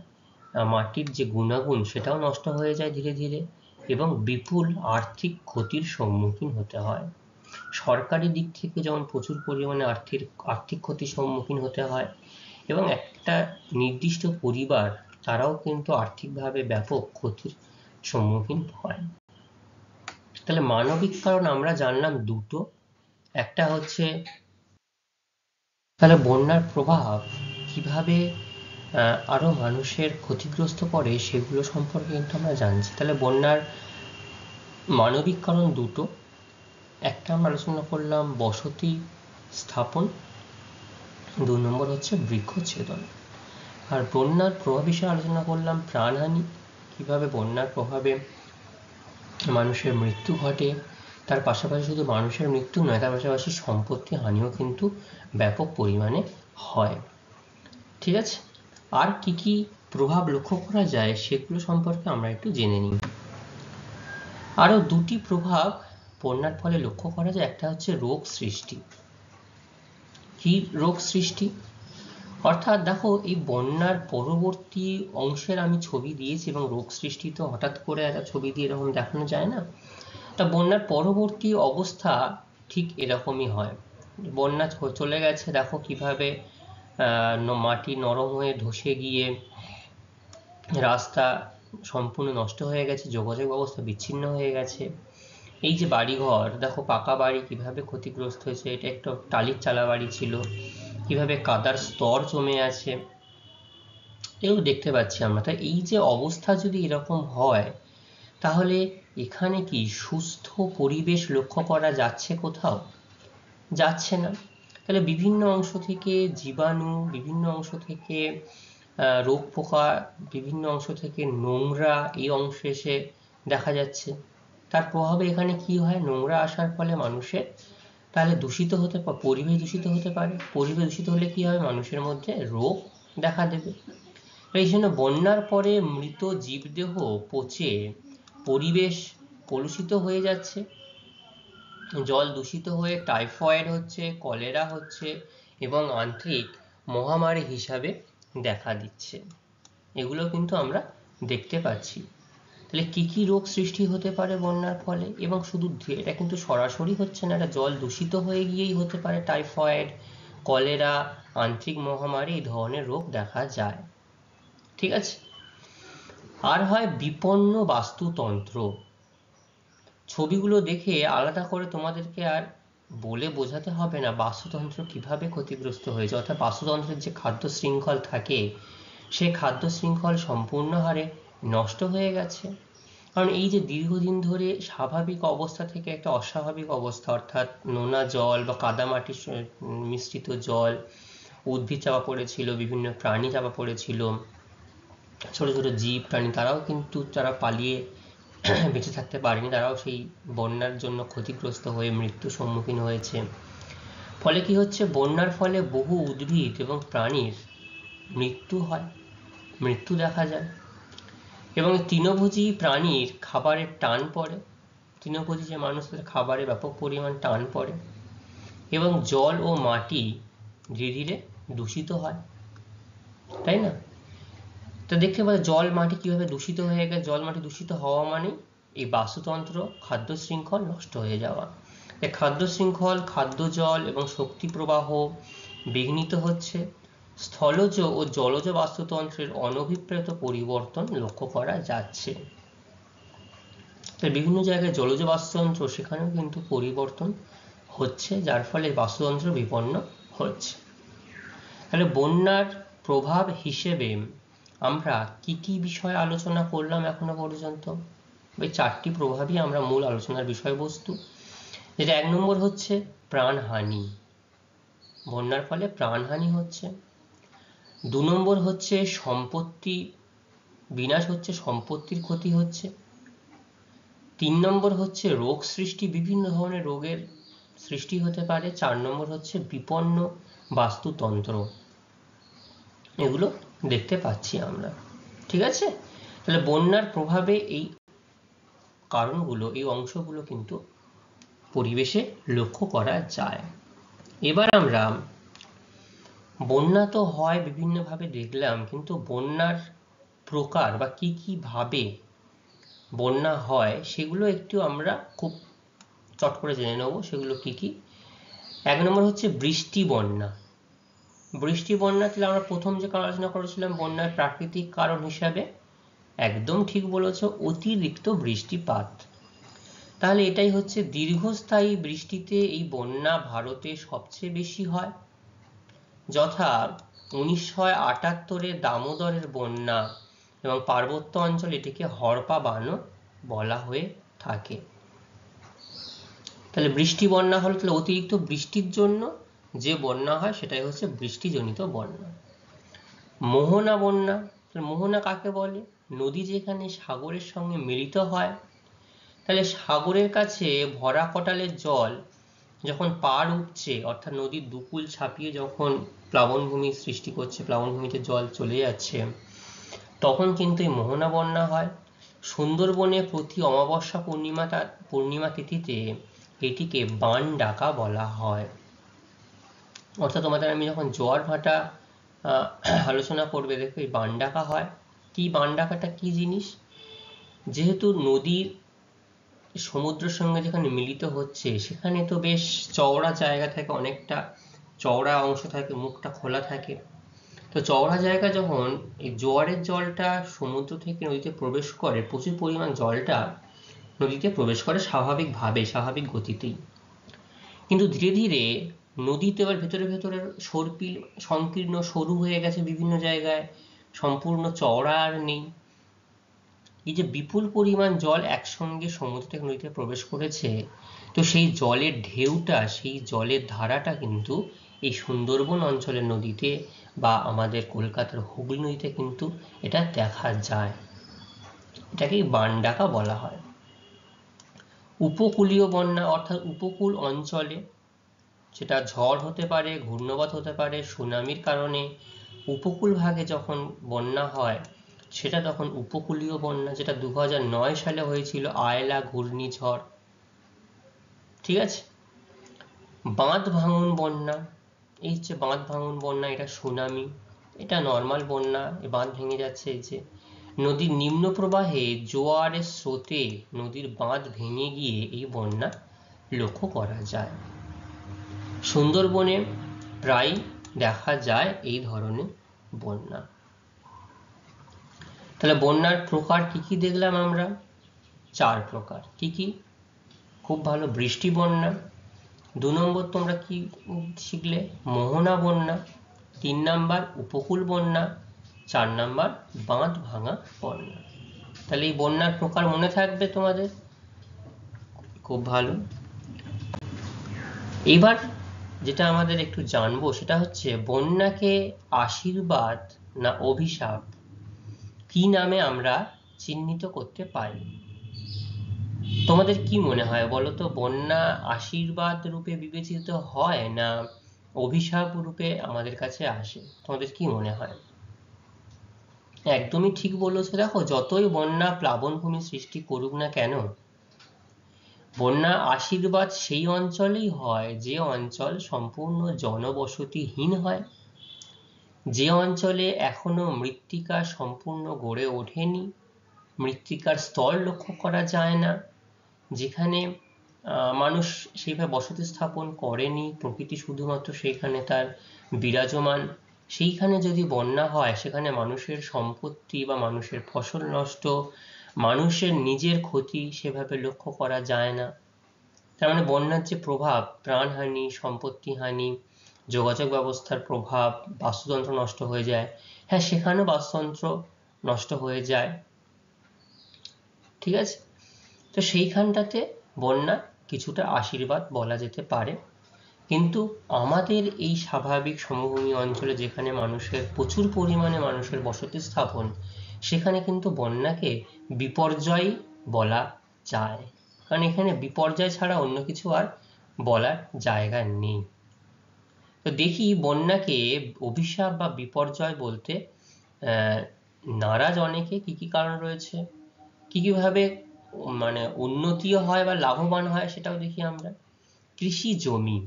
মাটির যে গুণাগুণ সেটাও নষ্ট হয়ে যায় ধীরে ধীরে, এবং বিপুল আর্থিক ক্ষতির সম্মুখীন হতে হয়। সরকারি দিক থেকে যেমন প্রচুর পরিমাণে আর্থিক ক্ষতির সম্মুখীন হতে হয়, এবং একটা নির্দিষ্ট পরিবার তারাও কিন্তু আর্থিকভাবে ব্যাপক ক্ষতির সম্মুখীন হয়। তাহলে মানবিক কারণ আমরা জানলাম দুটো। একটা হচ্ছে তাহলে বন্যার প্রভাব কিভাবে আরো মানুষের ক্ষতিগ্রস্ত করে, সেগুলো সম্পর্কে কিন্তু আমরা জানছি। তাহলে বন্যার মানবিক কারণ দুটো। একটা আমরা আলোচনা করলাম বসতি স্থাপন, 2 নম্বর হচ্ছে বৃক্ষচ্ছেদন। আর বন্যার প্রভাব বিষয়ে আলোচনা করলাম প্রাণহানি, কিভাবে বন্যার প্রভাবে মানুষের মৃত্যু ঘটে, তার পাশাপাশি শুধু মানুষের মৃত্যু নয়, তার পাশাপাশি সম্পত্তি হানিও কিন্তু ব্যাপক পরিমাণে হয়। ঠিক আছে, আর কি কি প্রভাব লক্ষ্য করা যায় সেগুলো সম্পর্কে আমরা একটু জেনে নিই। আরো দুটি প্রভাব বন্যার ফলে লক্ষ্য করা যায়। একটা হচ্ছে রোগ সৃষ্টি। কি রোগ সৃষ্টি? অর্থাৎ দেখো, এই বন্যার পরবর্তী অংশের আমি ছবি দিয়েছি, এবং রোগ সৃষ্টি তো হঠাৎ করে একটা ছবি দিয়ে এরকম দেখানো যায় না। তা বন্যার পরবর্তী অবস্থা ঠিক এরকমই হয়। বন্যা চলে গেছে, দেখো কিভাবে মাটি নরম হয়ে ধসে গিয়ে রাস্তা সম্পূর্ণ নষ্ট হয়ে গেছে, যোগাযোগ ব্যবস্থা বিচ্ছিন্ন হয়ে গেছে। এই যে বাড়িঘর, দেখো পাকা বাড়ি কিভাবে ক্ষতিগ্রস্ত হয়েছে, এটা একটা টালির চালা বাড়ি ছিল, কিভাবে কাদার স্তর জমে আছে, এগুলো দেখতে পাচ্ছি আমরা। তাই এই যে অবস্থা যদি এরকম হয়, তাহলে এখানে কি সুস্থ পরিবেশ লক্ষ্য করা যাচ্ছে কোথাও? যাচ্ছে না। তাহলে বিভিন্ন অংশ থেকে জীবাণু, বিভিন্ন অংশ থেকে রোগ পোকা, বিভিন্ন অংশ থেকে নোংরা এই অংশে এসে দেখা যাচ্ছে। তার প্রভাবে এখানে কি হয়, নোংরা আসার ফলে মানুষের তাহলে দূষিত হতে পারে, পরিবেশ দূষিত হতে পারে। পরিবেশ দূষিত হলে কি হবে, মানুষের মধ্যে রোগ দেখা দেবে। এই জন্য বন্যার পরে মৃত জীবদেহ পচে পরিবেশ কলুষিত হয়ে যাচ্ছে, জল দূষিত হয়ে টাইফয়েড হচ্ছে, কলেরা হচ্ছে, এবং আন্ত্রিক মহামারী হিসাবে দেখা দিচ্ছে। এগুলো কিন্তু আমরা দেখতে পাচ্ছি। তাহলে কি কি রোগ সৃষ্টি হতে পারে বন্যার ফলে? এবং শুধু এটা কিন্তু সরাসরি হচ্ছে না, এটা জল দূষিত হয়ে গিয়েই হতে পারে। টাইফয়েড, কলেরা, আন্ত্রিক মহামারী, এই ধরনের রোগ দেখা যায়। ঠিক আছে, আর হয় বিপন্ন বাস্তুতন্ত্র। ছবিগুলো দেখে আলাদা করে তোমাদেরকে আর বলে বোঝাতে হবে না বাস্তুতন্ত্র কিভাবে ক্ষতিগ্রস্ত হয়েছে, অর্থাৎ বাস্তুতন্ত্রের যে খাদ্য শৃঙ্খল থাকে, সেই খাদ্য শৃঙ্খল সম্পূর্ণ হারে নষ্ট হয়ে গেছে। কারণ এই যে দীর্ঘদিন ধরে স্বাভাবিক অবস্থা থেকে একটা অস্বাভাবিক অবস্থা, অর্থাৎ নোনা জল বা কাদামাটি মিশ্রিত জল, উদ্ভিদ চাপা পড়েছিল, বিভিন্ন প্রাণী চাপা পড়েছিল, ছোট ছোট জীব প্রাণী, তারাও কিন্তু যারা পালিয়ে বেঁচে থাকতে পারেনি, তারাও সেই বন্যার জন্য ক্ষতিগ্রস্ত হয়ে মৃত্যুর সম্মুখীন হয়েছে। ফলে কি হচ্ছে, বন্যার ফলে বহু উদ্ভিদ এবং প্রাণীর মৃত্যু হয়, মৃত্যু দেখা যায়। এবং তৃণভোজী প্রাণীর খাবারের টান পড়ে, তৃণভোজী যে মানুষদের খাবারে ব্যাপক পরিমাণ টান পড়ে, এবং জল ও মাটি ধীরে ধীরে দূষিত হয়, তাই না? তো দেখতে পাচ্ছ জল মাটি কিভাবে দূষিত হয়ে গেছে। জল মাটি দূষিত হওয়া মানে এই বাস্তুতন্ত্র, খাদ্য শৃঙ্খল নষ্ট হয়ে যাওয়া। এই খাদ্য শৃঙ্খল, খাদ্য জল এবং শক্তি প্রবাহ বিঘ্নিত হচ্ছে। স্থলজ ও জলজ বাস্তুতন্ত্রের অনভিপ্রেত পরিবর্তন লক্ষ্য করা যাচ্ছে। বিভিন্ন জায়গায় জলজ বাস্তুতন্ত্র, সেখানেও কিন্তু পরিবর্তন হচ্ছে, যার ফলে বাস্তুতন্ত্র বিপন্ন হচ্ছে। তাহলে বন্যার প্রভাব হিসেবে আমরা কি কি বিষয় আলোচনা করলাম এখনো পর্যন্ত? এই 4টি প্রভাবই আমরা মূল আলোচনার বিষয়বস্তু। যেটা 1 নম্বর হচ্ছে প্রাণহানি, বন্যার ফলে প্রাণহানি হচ্ছে। 2 নম্বর হচ্ছে সম্পত্তি বিনাশ হচ্ছে, সম্পত্তির ক্ষতি হচ্ছে। 3 নম্বর হচ্ছে রোগ সৃষ্টি, বিভিন্ন ধরনের রোগের সৃষ্টি হতে পারে। 4 নম্বর হচ্ছে বিপন্ন বাস্তুতন্ত্র, এগুলো দেখতে পাচ্ছি আমরা। ঠিক আছে? তাহলে বন্যার প্রভাবে এই কারণগুলো, এই অংশগুলো কিন্তু পরিবেশে লক্ষ্য করা যায়। এবার আমরা বন্যা তো হয় বিভিন্নভাবে দেখলাম, কিন্তু বন্যার প্রকার বা কি কি ভাবে বন্যা হয় সেগুলো একটু আমরা খুব চট করে জেনে নেব। সেগুলো কি কি? 1 নম্বর হচ্ছে বৃষ্টি বন্যা। বৃষ্টি বন্যা তাহলে আমরা প্রথম যে আলোচনা করেছিলাম বন্যার প্রাকৃতিক কারণ হিসাবে, একদম ঠিক বলেছ, অতিরিক্ত বৃষ্টিপাত। তাহলে এটাই হচ্ছে দীর্ঘস্থায়ী বৃষ্টিতে এই বন্যা ভারতে সবচেয়ে বেশি হয়, যথা 1978-এ দামোদরের বন্যা, এবং পার্বত্য অঞ্চল এটিকে হড়পা বানও বলা হয়ে থাকে। তাহলে বৃষ্টি বন্যা হলো তাহলে অতিরিক্ত বৃষ্টির জন্য যে বন্যা হয় সেটাই হচ্ছে বৃষ্টিজনিত বন্যা। মোহনা বন্যা, মোহনা কাকে বলে? নদী যেখানে সাগরের সঙ্গে মিলিত হয়, তাহলে সাগরের কাছে ভরা কটালের জল যখন পাড় উঠছে, অর্থাৎ নদীর দুকুল ছাপিয়ে যখন প্লাবনভূমি সৃষ্টি করছে, প্লাবনভূমিতে জল চলে যাচ্ছে, তখন কিন্তু এই মোহনা বন্যা হয়। সুন্দরবনে প্রতি অমাবস্যা পূর্ণিমা তিথিতে এটিকে বান ডাকা বলা হয়। অর্থাৎ তোমাদের আমি যখন জোয়ার ভাটা আলোচনা করবে, দেখো এই বান ডাকা হয়। কি বান ডাকাটা কি জিনিস? যেহেতু নদীর সমুদ্রের সঙ্গে যেখানে মিলিত হচ্ছে, সেখানে তো বেশ চওড়া জায়গা থাকে, অনেকটা চওড়া অংশ থাকে, মুখটা খোলা থাকে। তো চওড়া জায়গা যখন এই জোয়ারের জলটা সমুদ্র থেকে নদীতে প্রবেশ করে, প্রচুর পরিমাণ জলটা নদীতে প্রবেশ করে স্বাভাবিকভাবে, স্বাভাবিক গতিতেই। কিন্তু ধীরে ধীরে নদী তো এবার ভেতরে ভেতরে সংকীর্ণ সরু হয়ে গেছে, বিভিন্ন জায়গায় সম্পূর্ণ চওড়া আর নেই। এই যে বিপুল পরিমাণ জল একসঙ্গে সমুদ্র থেকে নদীতে প্রবেশ করেছে, তো সেই জলের ঢেউটা, সেই জলের ধারাটা কিন্তু এই সুন্দরবন অঞ্চলের নদীতে বা আমাদের কলকাতার হুগলি নদীতে কিন্তু এটা দেখা যায়। এটাকেই বান ডাকা বলা হয়। উপকূলীয় বন্যা, অর্থাৎ উপকূল অঞ্চলে, সেটা ঝড় হতে পারে, ঘূর্ণিঝড় হতে পারে, সুনামির কারণে উপকূল ভাগে যখন বন্যা হয়, সেটা তখন উপকূলীয় বন্যা, যেটা 2009 সালে হয়েছিল আয়লা ঘূর্ণিঝড়। ঠিক আছে? বাঁধ ভাঙন বন্যা, এই হচ্ছে বাঁধ ভাঙন বন্যা, এটা সুনামি, এটা নর্মাল বন্যা, বাঁধ ভেঙে যাচ্ছে। এই যে নদীর নিম্ন প্রবাহে জোয়ারের স্রোতে নদীর বাঁধ ভেঙে গিয়ে এই বন্যা লক্ষ্য করা যায়। সুন্দরবনে প্রায় দেখা যায় এই ধরনের বন্যা। তাহলে বন্যার প্রকার কি কি দেখলাম আমরা? 4 প্রকার। কি কি? খুব ভালো, বৃষ্টি বন্যা। 2 নম্বর তোমরা কি শিখলে? মোহনা বন্যা। 3 নাম্বার উপকূল বন্যা। 4 নাম্বার বাঁধ ভাঙা বন্যা। তাহলে এই বন্যার প্রকার মনে থাকবে তোমাদের? খুব ভালো। এবার যেটা আমাদের একটু জানবো সেটা হচ্ছে বন্যাকে আশীর্বাদ না অভিশাপ, কি নামে আমরা চিহ্নিত করতে পারি? তোমাদের কি মনে হয় বলো তো? বন্যা আশীর্বাদ রূপে বিবেচিত হয় না অভিশাপ রূপে আমাদের কাছে আসে? তোমাদের কি মনে হয়? একদমই ঠিক বলেছো। দেখো, যতই বন্যা প্লাবনভূমি সৃষ্টি করুক না কেন, বন্যা আশীর্বাদ সেই অঞ্চলেই হয় যে অঞ্চল সম্পূর্ণ জনবসতিহীন হয়, যে অঞ্চলে এখনো মৃত্তিকা সম্পূর্ণ গড়ে ওঠেনি, মৃত্তিকার স্তর লক্ষ্য করা যায় না, যেখানে মানুষ সেইভাবে বসতি স্থাপন করেনি, প্রকৃতি শুধুমাত্র সেইখানে তার বিরাজমান। সেইখানে যদি বন্যা হয়, সেখানে মানুষের সম্পত্তি বা মানুষের ফসল নষ্ট, মানুষের নিজের ক্ষতি সেভাবে লক্ষ্য করা যায় না। তার মানে বন্যার যে প্রভাব, প্রাণহানি, সম্পত্তিহানি, যোগাযোগ ব্যবস্থার প্রভাব, বাস্তুতন্ত্র নষ্ট হয়ে যায়। হ্যাঁ, সেখানেও বাস্তুতন্ত্র নষ্ট হয়ে যায়, ঠিক আছে। তো সেইখানটাতে বন্যা কিছুটা আশীর্বাদ বলা যেতে পারে। কিন্তু আমাদের এই স্বাভাবিক সমভূমি অঞ্চলে, যেখানে মানুষের প্রচুর পরিমাণে মানুষের বসতি স্থাপন, সেখানে কিন্তু বন্যাকে বিপর্যয় বলা যায়, কারণ এখানে বিপর্যয় ছাড়া অন্য কিছু আর বলার জায়গা নেই। তো দেখি বন্যাকে অভিশাপ বা বিপর্যয় বলতে নারাজ অনেকে কি কি কারণ রয়েছে, কি কিভাবে মানে উন্নতিও হয় বা লাভবান হয়, সেটাও দেখি আমরা। কৃষি জমি,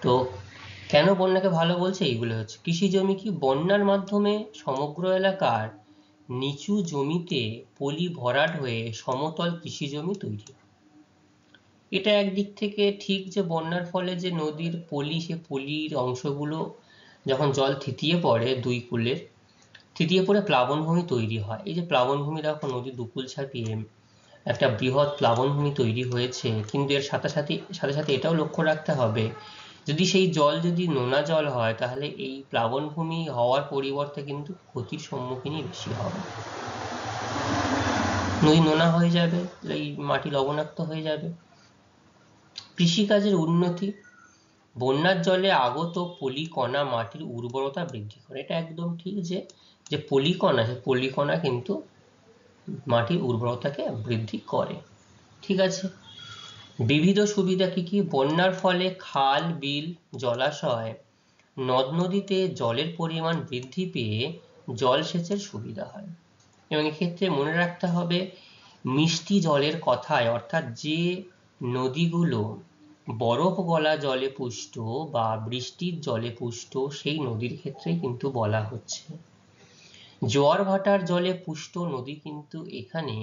তো কেন বন্যাকে ভালো বলছে, এইগুলো হচ্ছে কৃষি জমি। কি, বন্যার মাধ্যমে সমগ্র এলাকার নিচু জমিতে পলি ভরাট হয়ে সমতল কৃষি জমি তৈরি। এটা একদিক থেকে ঠিক যে বন্যার ফলে যে নদীর পলি, সে পলির অংশগুলো যখন জল থিতিয়ে পড়ে দুই কূলের, থিতিয়ে পড়ে প্লাবনভূমি তৈরি হয়। এই যে প্লাবনভূমি, দেখো নদীর দুকুল ছাপিয়ে একটা বৃহৎ প্লাবনভূমি তৈরি হয়েছে। কিন্তু এর সাথে সাথে সাথে সাথে এটাও লক্ষ্য রাখতে হবে, যদি সেই জল যদি নোনা জল হয়, তাহলে এই প্লাবনভূমি হওয়ার পরিবর্তে কিন্তু ক্ষতির সম্মুখীনই বেশি হবে। নদী নোনা হয়ে যাবে, এই মাটি লবণাক্ত হয়ে যাবে। কৃষিকাজের উন্নতি, বন্যার জলে আগত পলিকণা মাটির উর্বরতা বৃদ্ধি করে। এটা একদম ঠিক যে যে পলিকণা, সে পলিকণা কিন্তু মাটির উর্বরতাকে বৃদ্ধি করে, ঠিক আছে। বিবিধ সুবিধা কি কি, বন্যার ফলে খাল, বিল, জলাশয়, নদ নদীতে জলের পরিমাণ বৃদ্ধি পেয়ে জলসেচের সুবিধা হয়। এবং এক্ষেত্রে মনে রাখতে হবে মিষ্টি জলের কথায়, অর্থাৎ যে নদীগুলো বরফ গলা জলে পুষ্ট বা বৃষ্টির জলে পুষ্ট, সেই নদীর ক্ষেত্রেই কিন্তু বলা হচ্ছে। জোয়ার ভাটার জলে পুষ্ট নদী কিন্তু এখানে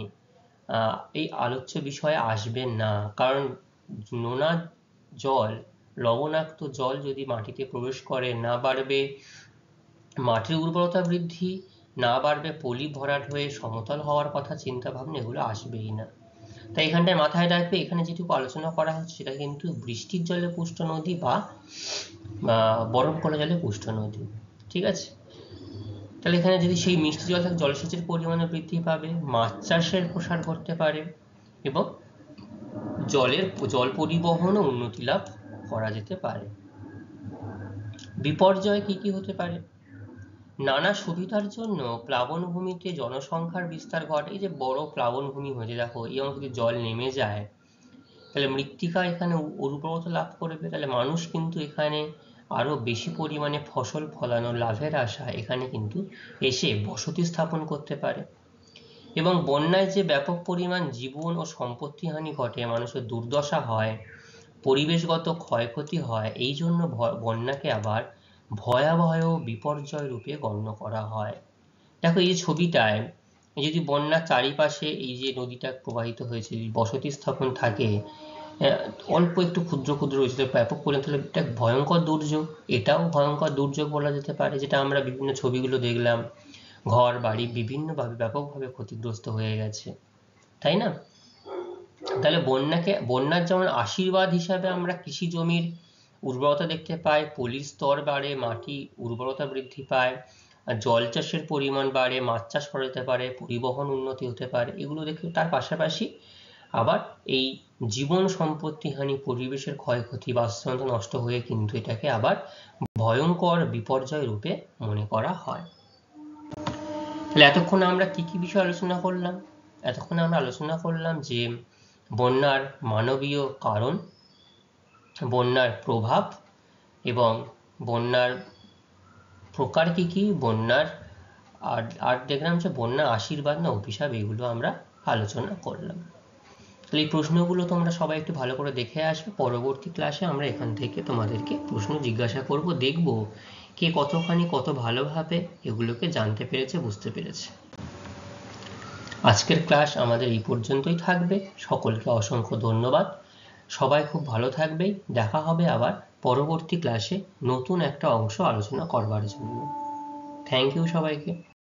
এই আলোচ্য বিষয়ে আসবে না, কারণ নোনা জল, লবণাক্ত জল যদি মাটিতে প্রবেশ করে, না বাড়বে মাটির উর্বরতা বৃদ্ধি, না বাড়বে পলি ভরাট হয়ে সমতল হওয়ার কথা চিন্তা ভাবনা, এগুলো আসবেই না। তাই এখানটায় মাথায় রাখবে, এখানে যেটুকু আলোচনা করা হচ্ছে সেটা কিন্তু বৃষ্টির জলে পুষ্ট নদী বা বরফ গলা জলে পুষ্ট নদী, ঠিক আছে। তাহলে এখানে যদি সেই মিষ্টি জল থাকে, জলসেচের পরিমাণও বৃদ্ধি পাবে, মাছ চাষের প্রসার ঘটতে পারে এবং জল পরিবহনও উন্নতি লাভ করা যেতে পারে। বিপর্যয় কি কি হতে পারে, নানা সুবিধার জন্য প্লাবনভূমিতে জনসংখ্যার বিস্তার ঘটে। এই যে বড় প্লাবনভূমি হয়েছে, দেখো এই অংশে যদি জল নেমে যায়, তাহলে মৃত্তিকা এখানে উর্বরতা লাভ করবে, তাহলে মানুষ কিন্তু এখানে আরো বেশি পরিমাণে ফসল ফলানোর লাভের আশায় এখানে কিন্তু এসে বসতি স্থাপন করতে পারে। এবং বন্যায় যে ব্যাপক পরিমাণ জীবন ও সম্পত্তি হানি ঘটে, মানুষের দুর্দশা হয়, পরিবেশগত ক্ষয়ক্ষতি হয়, এই জন্য বন্যাকে আবার ভয়াবহ বিপর্যয় রূপে গণ্য করা হয়। দেখো এই যে ছবিটায়, এই যদি বন্যার চারিপাশে এই যে নদীটা প্রবাহিত হয়েছে, যদি বসতি স্থাপন থাকে, অল্প একটু ক্ষুদ্র ক্ষুদ্র রয়েছে, ব্যাপক পরিমাণ, তাহলে এটা ভয়ঙ্কর দুর্যোগ। এটাও ভয়ঙ্কর দুর্যোগ বলা যেতে পারে, যেটা আমরা বিভিন্ন ছবিগুলো দেখলাম, ঘর বাড়ি বিভিন্নভাবে ব্যাপকভাবে ক্ষতিগ্রস্ত হয়ে গেছে, তাই না। তাহলে বন্যার যেমন আশীর্বাদ হিসাবে আমরা কৃষি জমির উর্বরতা দেখতে পাই, পলির স্তর বাড়ে, মাটি উর্বরতা বৃদ্ধি পায়, আর জল চাষের পরিমাণ বাড়ে, মাছ চাষ করা যেতে পারে, পরিবহন উন্নতি হতে পারে, এগুলো দেখে। তার পাশাপাশি আবার এই জীবন সম্পত্তি হানি, পরিবেশের ক্ষয়ক্ষতি, বাস্তুতন্ত্র নষ্ট হয়ে কিন্তু এটাকে আবার ভয়ঙ্কর বিপর্যয় রূপে মনে করা হয়। তাহলে এতক্ষণ আমরা কি কি বিষয় আলোচনা করলাম, এতক্ষণ আমরা আলোচনা করলাম যে বন্যার মানবীয় কারণ, বন্যার প্রভাব এবং বন্যার প্রকার কি কি, বন্যার আর দেখলাম যে বন্যা আশীর্বাদ না অভিশাপ, এগুলো আমরা আলোচনা করলাম। তাহলে এই প্রশ্নগুলো তোমরা সবাই একটু ভালো করে দেখে আসবে। পরবর্তী ক্লাসে আমরা এখান থেকে তোমাদেরকে প্রশ্ন জিজ্ঞাসা করব, দেখব কে কতখানি কত ভালোভাবে এগুলোকে জানতে পেরেছে, বুঝতে পেরেছে। আজকের ক্লাস আমাদের এই পর্যন্তই থাকবে। সকলকে অসংখ্য ধন্যবাদ। সবাই খুব ভালো থাকবে। দেখা হবে আবার পরবর্তী ক্লাসে নতুন একটা অংশ আলোচনা করবার জন্য। থ্যাংক ইউ সবাইকে।